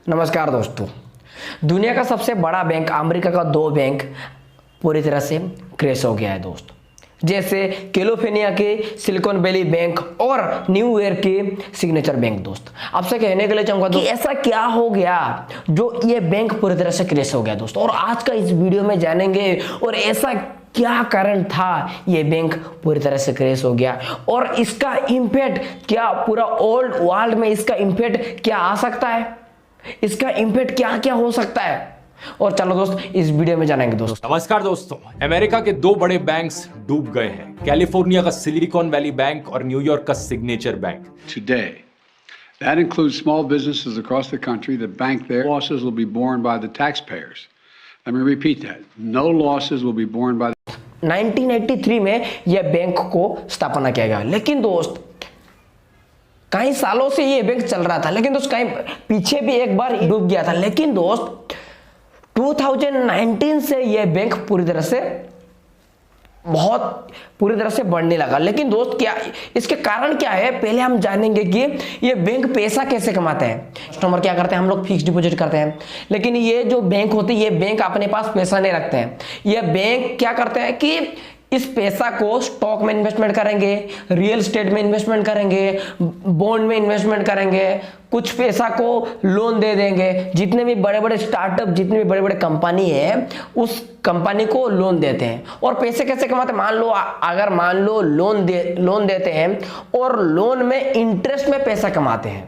नमस्कार दोस्तों। दुनिया का सबसे बड़ा बैंक, अमेरिका का 2 बैंक पूरी तरह से क्रैश हो गया है दोस्त। जैसे कैलिफोर्निया के सिलिकॉन वैली बैंक और न्यूयॉर्क के सिग्नेचर बैंक। दोस्त आपसे कहने के लिए चाहूंगा कि ऐसा क्या हो गया जो ये बैंक पूरी तरह से क्रैश हो गया दोस्त, और आज का इस वीडियो में जानेंगे और ऐसा क्या कारण था ये बैंक पूरी तरह से क्रैश हो गया और इसका इंपैक्ट क्या पूरा ओल्ड वर्ल्ड में इसका इंपैक्ट क्या आ सकता है, इसका इंपैक्ट क्या क्या हो सकता है। और चलो दोस्त इस वीडियो में जानेंगे दोस्त। नमस्कार दोस्तों। अमेरिका के 2 बड़े बैंक्स डूब गए हैं, कैलिफोर्निया का सिलिकॉन वैली बैंक और न्यूयॉर्क का signature bank. Today, that includes small businesses across the country that bank their losses will be borne by the taxpayers. Let me repeat that. No losses will be borne by 1983 में यह bank को स्थापना किया गया, लेकिन दोस्त कई सालों से ये बैंक चल रहा था, लेकिन दोस्त कहीं पीछे भी एक बार डूब गया था। लेकिन दोस्त 2019 से यह बैंक पूरी तरह से बढ़ने लगा। लेकिन दोस्त क्या इसके कारण क्या है, पहले हम जानेंगे कि ये बैंक पैसा कैसे कमाते हैं। कस्टमर क्या करते हैं, हम लोग फिक्स डिपॉजिट करते हैं, लेकिन ये जो बैंक होते हैं ये बैंक अपने पास पैसा नहीं रखते हैं। ये बैंक क्या करते हैं कि इस पैसा को स्टॉक में इन्वेस्टमेंट करेंगे, रियल एस्टेट में इन्वेस्टमेंट करेंगे, बॉन्ड में इन्वेस्टमेंट करेंगे, कुछ पैसा को लोन दे देंगे। जितने भी बड़े बड़े स्टार्टअप, जितने भी बड़े बड़े कंपनी है उस कंपनी को लोन देते हैं। और पैसे कैसे कमाते हैं, मान लो लोन देते हैं और लोन में इंटरेस्ट में पैसा कमाते हैं।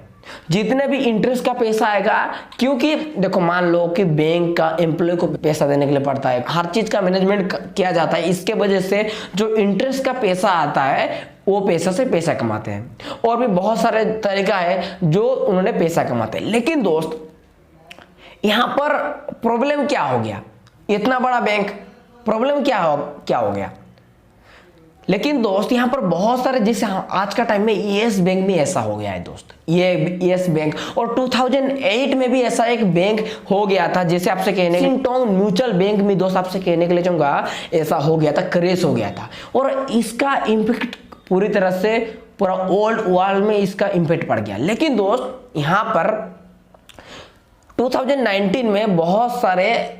जितने भी इंटरेस्ट का पैसा आएगा, क्योंकि देखो मान लो कि बैंक का एम्प्लॉय को पैसा देने के लिए पड़ता है, हर चीज का मैनेजमेंट किया जाता है, इसके वजह से जो इंटरेस्ट का पैसा आता है वो पैसा से पैसा कमाते हैं। और भी बहुत सारे तरीका है जो उन्होंने पैसा कमाते हैं। लेकिन दोस्त यहां पर प्रॉब्लम क्या हो गया, इतना बड़ा बैंक प्रॉब्लम क्या हो गया। लेकिन दोस्त यहां पर बहुत सारे, जैसे आज का टाइम में येस बैंक भी ऐसा हो गया है दोस्त, ये येस बैंक। और 2008 में भी ऐसा एक बैंक हो गया था, जैसे आपसे कहने सिंगटोंग म्यूचुअल बैंक में दोस्त आपसे कहने के लिए चाहूंगा ऐसा हो गया था, क्रैश हो गया था। और इसका इंपैक्ट पूरी तरह से पूरा ओल्ड वर्ल्ड में इसका इंपैक्ट पड़ गया। लेकिन दोस्त यहां पर 2019 में बहुत सारे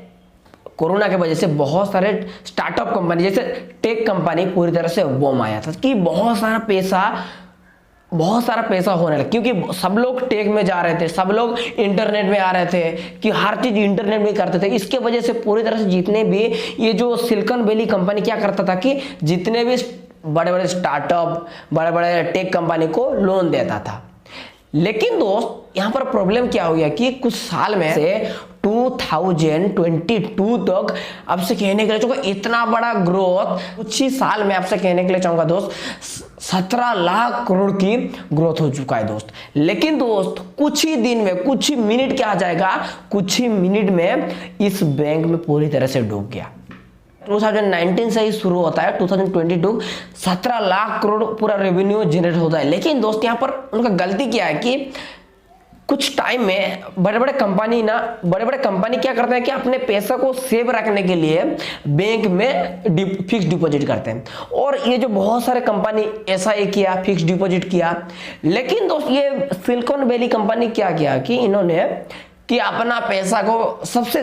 कोरोना के वजह से बहुत सारे स्टार्टअप कंपनी, जैसे टेक कंपनी पूरी तरह से बूम आया था कि बहुत सारा पैसा होने लगा, क्योंकि सब लोग टेक में जा रहे थे, सब लोग इंटरनेट में आ रहे थे कि हर चीज इंटरनेट में करते थे। इसके वजह से पूरी तरह से जितने भी ये जो सिलिकॉन वैली कंपनी क्या करता था कि जितने भी बड़े बड़े स्टार्टअप, बड़े बड़े टेक कंपनी को लोन देता था। लेकिन दोस्त यहां पर प्रॉब्लम क्या हो गया कि कुछ साल में से 2022 तक आपसे कहने के लिए चाहूंगा इतना बड़ा ग्रोथ, कुछ ही साल में आपसे कहने के लिए चाहूंगा दोस्त 17 लाख करोड़ की ग्रोथ हो चुका है दोस्त। लेकिन दोस्त कुछ ही दिन में, कुछ ही मिनट क्या आ जाएगा, कुछ ही मिनट में इस बैंक में पूरी तरह से डूब गया। 2019 से ही शुरू होता है, 2022 17 लाख करोड़ पूरा रेवेन्यू जनरेट होता है। लेकिन दोस्त यहाँ पर उनका गलती क्या है कि कुछ टाइम में बड़े बड़े कंपनी क्या करते हैं कि अपने पैसा को सेव रखने के लिए बैंक में फिक्स डिपॉजिट करते हैं। और ये जो बहुत सारे कंपनी ऐसा ही किया, फिक्स डिपॉजिट किया। लेकिन दोस्त ये सिलिकॉन वैली कंपनी क्या किया कि इन्होंने कि अपना पैसा को सबसे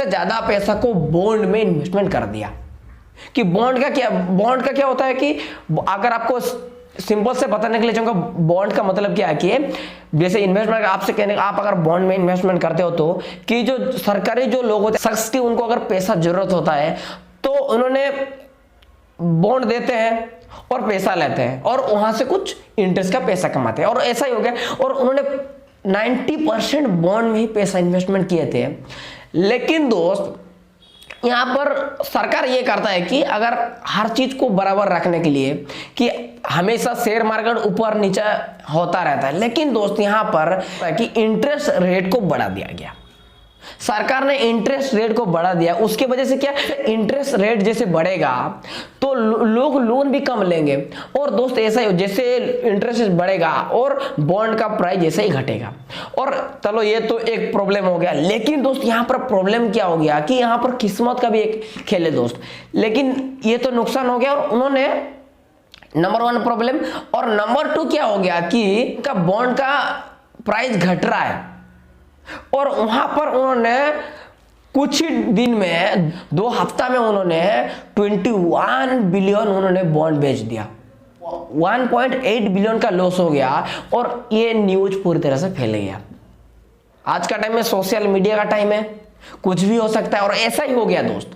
ज्यादा पैसा को बॉन्ड में इन्वेस्टमेंट कर दिया। कि बॉन्ड का क्या होता है कि अगर आपको सिंपल से बताने के लिए चाहूंगा, बॉन्ड का मतलब क्या है कि जैसे इन्वेस्टमेंट आपसे कहने, आप अगर बॉन्ड में इन्वेस्टमेंट करते हो तो कि जो सरकारी जो लोग होते हैं, शख्स की उनको अगर पैसा जरूरत होता है तो उन्होंने बॉन्ड देते हैं और पैसा लेते हैं और वहां से कुछ इंटरेस्ट का पैसा कमाते हैं। और ऐसा ही हो गया, और उन्होंने 90% बॉन्ड में ही पैसा इन्वेस्टमेंट किए थे। लेकिन दोस्त यहां पर सरकार ये करता है कि अगर हर चीज को बराबर रखने के लिए कि हमेशा शेयर मार्केट ऊपर नीचे होता रहता है। लेकिन दोस्त यहां पर कि इंटरेस्ट रेट को बढ़ा दिया गया, सरकार ने इंटरेस्ट रेट को बढ़ा दिया। उसके वजह से क्या, इंटरेस्ट रेट जैसे बढ़ेगा तो लोग लोन भी कम लेंगे। और दोस्त ऐसा ही जैसे इंटरेस्ट रेट बढ़ेगा और बॉन्ड का प्राइस जैसे ही घटेगा। और चलो ये तो एक प्रॉब्लम हो गया। लेकिन दोस्त यहाँ पर प्रॉब्लम क्या हो गया कि यहाँ पर किस्मत का भी एक खेल है दोस्त। लेकिन ये तो नुकसान हो गया, और उन्होंने नंबर 1 प्रॉब्लम। और नंबर 2 क्या हो गया कि बॉन्ड का प्राइस घट रहा है, और वहां पर उन्होंने कुछ ही दिन में 2 हफ्ता में उन्होंने 21 बिलियन उन्होंने बॉन्ड बेच दिया। 1.8 बिलियन का लॉस हो गया और ये न्यूज पूरी तरह से फैल गया। आज का टाइम में सोशल मीडिया का टाइम है, कुछ भी हो सकता है और ऐसा ही हो गया दोस्त।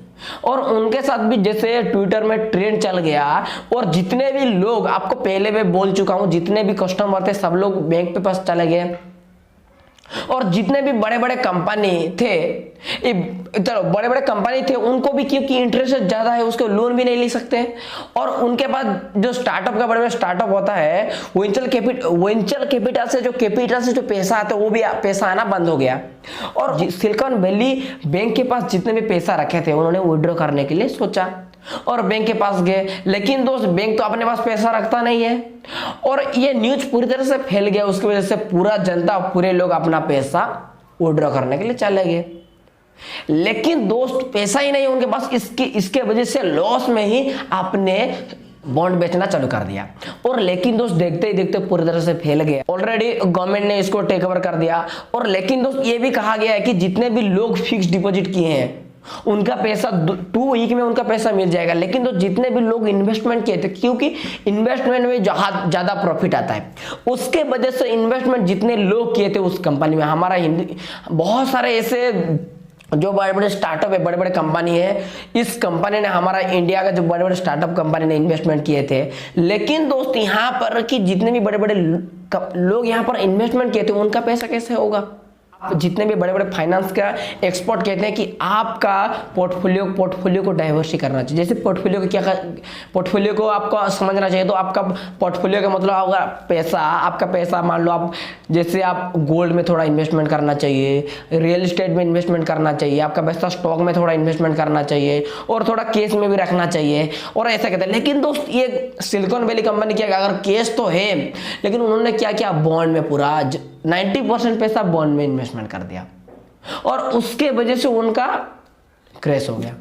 और उनके साथ भी जैसे ट्विटर में ट्रेंड चल गया और जितने भी लोग, आपको पहले मैं बोल चुका हूं, जितने भी कस्टमर थे सब लोग बैंक पे पास चले गए और जितने भी बड़े बड़े कंपनी थे, चलो बड़े बड़े कंपनी थे उनको भी, क्योंकि इंटरेस्ट ज्यादा है उसको लोन भी नहीं ले सकते और उनके पास जो स्टार्टअप का बड़े बड़े स्टार्टअप होता है वेंचर कैपिटल से जो पैसा आता है वो भी पैसा आना बंद हो गया। और सिलिकॉन वैली बैंक के पास जितने भी पैसा रखे थे उन्होंने विड्रॉ करने के लिए सोचा और बैंक के पास गए, लेकिन दोस्त बैंक तो अपने पास पैसा रखता नहीं है और ये न्यूज पूरी तरह से फैल गया। उसकी वजह से पूरा जनता, पूरे लोग अपना पैसा विड्रॉ करने के लिए चले गए। लेकिन दोस्त पैसा ही नहीं है उनके पास, इसके वजह से लॉस में ही आपने बॉन्ड बेचना चालू कर दिया। और लेकिन दोस्त देखते ही देखते पूरी तरह से फैल गया। ऑलरेडी गवर्नमेंट ने इसको टेक ओवर कर दिया। और लेकिन दोस्त ये भी कहा गया है कि जितने भी लोग फिक्स डिपॉजिट किए हैं उनका पैसा 2 वीक में उनका पैसा मिल जाएगा। लेकिन तो जितने भी लोग इन्वेस्टमेंट किए थे, क्योंकि इन्वेस्टमेंट में ज्यादा प्रॉफिट आता है, उसके वजह से इन्वेस्टमेंट जितने लोग किए थे उस कंपनी में, हमारा बहुत सारे ऐसे जो बड़े बड़े स्टार्टअप है, बड़े बड़े कंपनी है, इस कंपनी ने, हमारा इंडिया का जो बड़े बड़े स्टार्टअप कंपनी ने इन्वेस्टमेंट किए थे। लेकिन दोस्त यहाँ पर कि जितने भी बड़े बड़े लोग यहाँ पर इन्वेस्टमेंट किए थे उनका पैसा कैसे होगा। जितने भी बड़े बड़े फाइनेंस का एक्सपर्ट कहते हैं कि आपका पोर्टफोलियो को डाइवर्सिटी करना चाहिए। जैसे पोर्टफोलियो को आपको समझना चाहिए। तो आपका पोर्टफोलियो का मतलब होगा आपका पैसा मान लो आप, जैसे आप गोल्ड में थोड़ा इन्वेस्टमेंट करना चाहिए, रियल एस्टेट में इन्वेस्टमेंट करना चाहिए, आपका पैसा स्टॉक में थोड़ा इन्वेस्टमेंट करना चाहिए और थोड़ा कैश में भी रखना चाहिए और ऐसा कहते हैं। लेकिन दोस्त ये सिलिकॉन वैली कंपनी क्या, अगर कैश तो है लेकिन उन्होंने क्या किया, बॉन्ड में पूरा 90% पैसा बॉन्ड में इन्वेस्टमेंट कर दिया और उसके वजह से उनका क्रैश हो गया।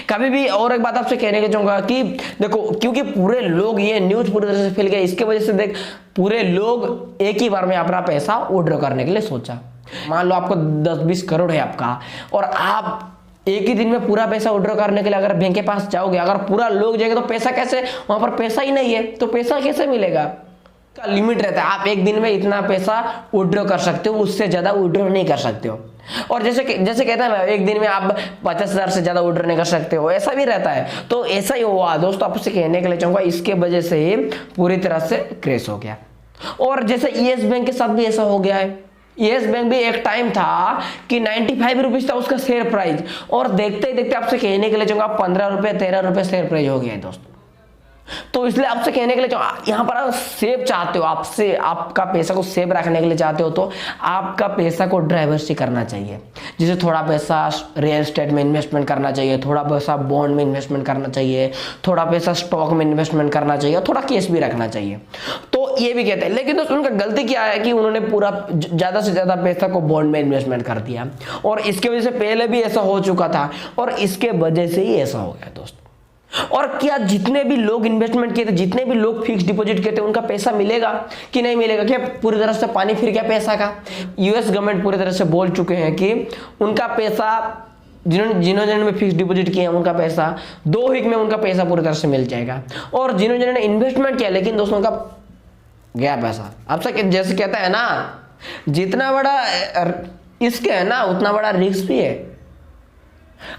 कभी भी और एक बात आपसे कहने के चाहूंगा कि देखो, क्योंकि पूरे लोग, ये न्यूज पूरी तरह से फैल गया, इसके वजह से देख पूरे लोग एक ही बार में अपना पैसा विड्रॉ करने के लिए सोचा। मान लो आपको 10-20 करोड़ है आपका और आप एक ही दिन में पूरा पैसा विड्रॉ करने के लिए अगर बैंक के पास जाओगे, अगर पूरा लोग जाएंगे तो पैसा कैसे, वहां पर पैसा ही नहीं है तो पैसा कैसे मिलेगा। का लिमिट रहता है, आप एक दिन में इतना पैसा विड्रॉ कर सकते हो, उससे ज्यादा विड्रॉ नहीं कर सकते हो। और जैसे कहता है ना, एक दिन में आप 50,000 से ज्यादा विड्रॉ नहीं कर सकते हो, ऐसा भी रहता है। तो ऐसा ही हुआ दोस्तों, आपसे कहने के लिए चाहूंगा, इसके वजह से ही पूरी तरह से क्रैश हो गया। और जैसे येस बैंक के साथ भी ऐसा हो गया है। येस बैंक भी एक टाइम था कि 95 रुपीज था उसका शेयर प्राइस और देखते ही देखते आपसे कहने के लिए चाहूंगा 15 रुपए 13 रुपए शेयर प्राइस हो गया है दोस्तों। तो इसलिए आपसे कहने के लिए यहाँ पर आप सेव चाहते हो, आपसे आपका पैसा को सेव रखने के लिए चाहते हो तो आपका पैसा को डाइवर्सिटी करना चाहिए। जैसे थोड़ा पैसा रियल एस्टेट में इन्वेस्टमेंट करना चाहिए, थोड़ा पैसा बॉन्ड में इन्वेस्टमेंट करना चाहिए, थोड़ा पैसा स्टॉक में इन्वेस्टमेंट करना चाहिए, थोड़ा कैश भी रखना चाहिए। तो ये भी कहते हैं। लेकिन दोस्तों उनका गलती क्या है कि उन्होंने पूरा ज्यादा से ज्यादा पैसा को बॉन्ड में इन्वेस्टमेंट कर दिया और इसके वजह से पहले भी ऐसा हो चुका था और इसके वजह से ही ऐसा हो गया दोस्तों। और क्या जितने भी लोग इन्वेस्टमेंट किए थे, जितने भी लोग फिक्स डिपॉजिट किए थे, उनका पैसा मिलेगा कि नहीं मिलेगा? क्या पूरी तरह से पानी फिर गया पैसा का? यूएस गवर्नमेंट पूरी तरह से बोल चुके हैं कि उनका पैसा, जिन्होंने फिक्स डिपॉजिट किया उनका पैसा 2 वीक में उनका पैसा पूरी तरह से मिल जाएगा। और जिन्होंने इन्वेस्टमेंट किया लेकिन दोस्तों का गया पैसा, अब तक जैसे कहता है ना, जितना बड़ा रिस्क है ना उतना बड़ा रिस्क भी है।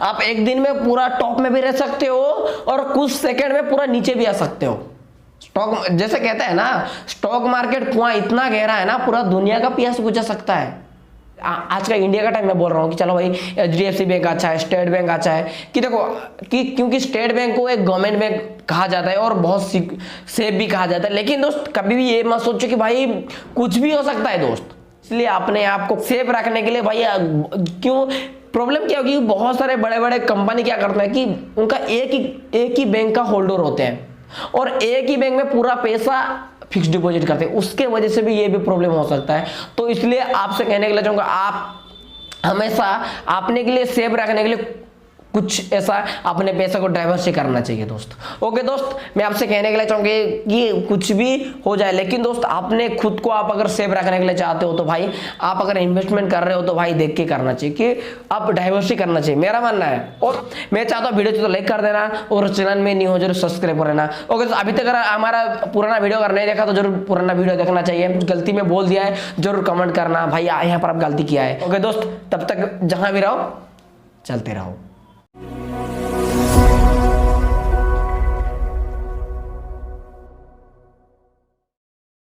आप एक दिन में पूरा टॉप में भी रह सकते हो और कुछ सेकंड में पूरा नीचे भी आ सकते हो। स्टॉक जैसे कहता है ना, स्टॉक मार्केट कुआं इतना गहरा है ना, पूरा दुनिया का प्यास बुझा सकता है। आज का इंडिया का टाइम मैं बोल रहा हूँ कि चलो भाई HDFC बैंक अच्छा है, स्टेट बैंक अच्छा है, कि देखो कि क्योंकि स्टेट बैंक को एक गवर्नमेंट बैंक कहा जाता है और बहुत सेफ भी कहा जाता है। लेकिन दोस्त कभी भी ये मत सोचो कि भाई कुछ भी हो सकता है दोस्त। इसलिए अपने आप को सेफ रखने के लिए भाई, क्यों प्रॉब्लम क्या होगी, बहुत सारे बड़े बड़े कंपनी क्या करते हैं कि उनका एक ही बैंक का होल्डर होते हैं और एक ही बैंक में पूरा पैसा फिक्स डिपॉजिट करते हैं, उसके वजह से भी ये भी प्रॉब्लम हो सकता है। तो इसलिए आपसे कहने के लिए चाहूंगा, आप हमेशा अपने के लिए सेव रखने के लिए कुछ ऐसा अपने पैसे को डाइवर्सिटी करना चाहिए दोस्त। ओके दोस्त, मैं आपसे कहने के लिए चाहूंगी कि कुछ भी हो जाए, लेकिन दोस्त आपने खुद को आप अगर सेफ रखने के लिए चाहते हो तो भाई आप अगर इन्वेस्टमेंट कर रहे हो तो भाई देख के करना चाहिए कि आप डाइवर्सिटी करना चाहिए, मेरा मानना है। और मैं चाहता हूँ वीडियो तो लाइक कर देना और चैनल में नहीं हो जरूर सब्सक्राइब कर लेना। ओके, तो अभी तक अगर हमारा पुराना वीडियो अगर नहीं देखा तो जरूर पुराना वीडियो देखना चाहिए। गलती में बोल दिया है जरूर कमेंट करना भाई यहाँ पर आप गलती किया है। ओके दोस्त, तब तक जहां भी रहो चलते रहो।